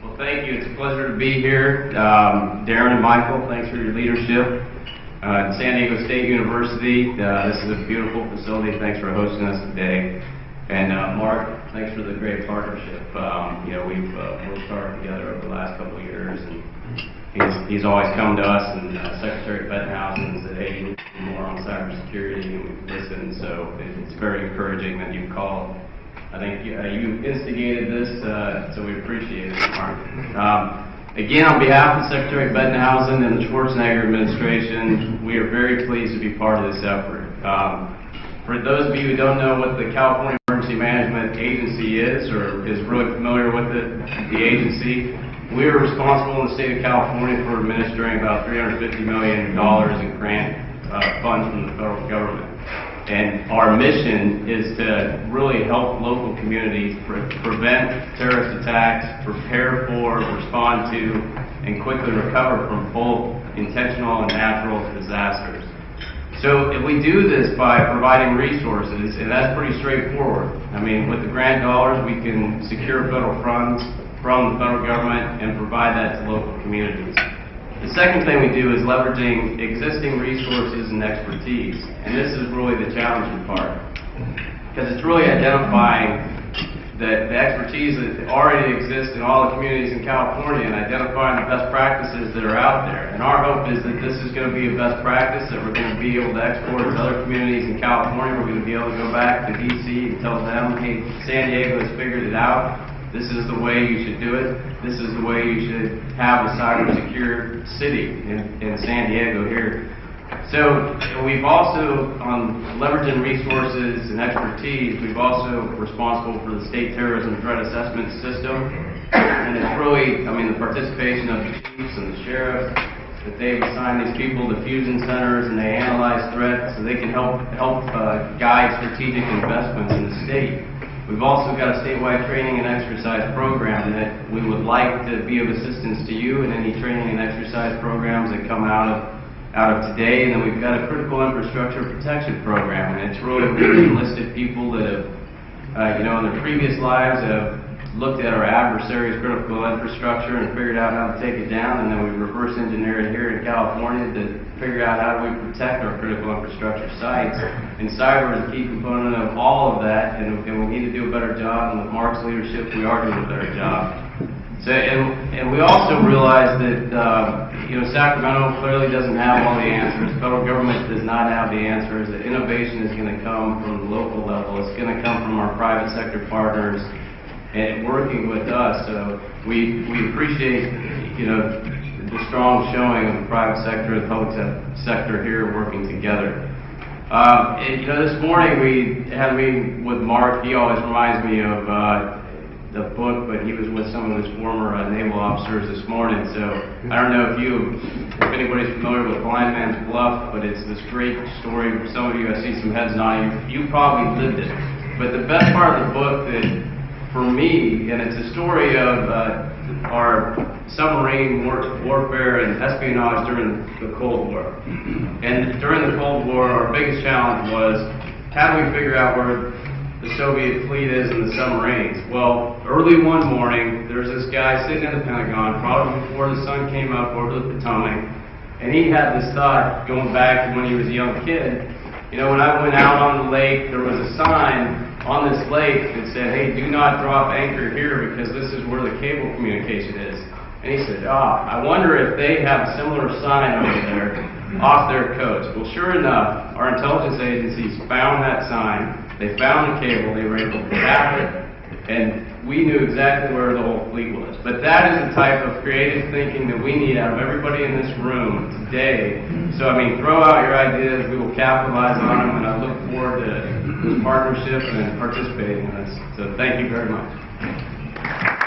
Well, thank you. It's a pleasure to be here. Darren and Michael, thanks for your leadership. San Diego State University, this is a beautiful facility. Thanks for hosting us today. And Mark, thanks for the great partnership. We've worked hard together over the last couple of years, and he's always come to us, and Secretary Bettenhausen said, hey, you need to do more on cybersecurity, and we've listened. So it's very encouraging that you've called. I think you instigated this, so we appreciate it, Mark. Again, on behalf of Secretary Bettenhausen and the Schwarzenegger administration, we are very pleased to be part of this effort. For those of you who don't know what the California Emergency Management Agency is, or is really familiar with the agency, we are responsible in the state of California for administering about $350 million in grant funds from the federal government. And our mission is to really help local communities prevent terrorist attacks, prepare for, respond to, and quickly recover from both intentional and natural disasters. So if we do this by providing resources, and that's pretty straightforward. I mean, with the grant dollars, we can secure federal funds from the federal government and provide that to local communities. The second thing we do is leveraging existing resources and expertise, and this is really the challenging part, because it's really identifying the expertise that already exists in all the communities in California and identifying the best practices that are out there. And our hope is that this is going to be a best practice that we're going to be able to export to other communities in California. We're going to be able to go back to DC and tell them, hey, San Diego has figured it out. This is the way you should do it. This is the way you should have a cyber-secure city in San Diego here. So we've also, on leveraging resources and expertise, we've also responsible for the state terrorism threat assessment system. And it's really, the participation of the chiefs and the sheriffs, that they've assigned these people to fusion centers and they analyze threats so they can help guide strategic investments in the state. We've also got a statewide training and exercise program that we would like to be of assistance to you in any training and exercise programs that come out of today. And then we've got a critical infrastructure protection program, and it's really enlisted people that have, in their previous lives have looked at our adversaries' critical infrastructure and figured out how to take it down, and then we reverse engineered it here in California to figure out how do we protect our critical infrastructure sites. And cyber is a key component of all of that, and we need to do a better job, and with Mark's leadership, we are doing a better job. So, and we also realize that, Sacramento clearly doesn't have all the answers. Federal government does not have the answers. The innovation is going to come from the local level. It's going to come from our private sector partners and working with us. So we appreciate, the strong showing of the private sector and the public sector here working together. This morning we had a meeting with Mark. He always reminds me of the book, but he was with some of his former naval officers this morning. So I don't know if anybody's familiar with Blind Man's Bluff, but it's this great story. For some of you, I see some heads nodding. You probably lived it. But the best part of the book that, for me, and it's a story of our submarine warfare and espionage during the Cold War. And during the Cold War, our biggest challenge was, how do we figure out where the Soviet fleet is in the submarines? Well, early one morning, there's this guy sitting in the Pentagon, probably before the sun came up over the Potomac, and he had this thought going back to when he was a young kid. When I went out on the lake, there was a sign on this lake that said, hey, do not drop anchor here because this is where the cable communication is. And he said, I wonder if they have a similar sign over there off their coast. Well, sure enough, our intelligence agencies found that sign. They found the cable. They were able to tap it, and we knew exactly where the whole fleet was. But that is the type of creative thinking that we need out of everybody in this room today. So, throw out your ideas. We will capitalize on them, and I look forward to this partnership and participating in this. So thank you very much.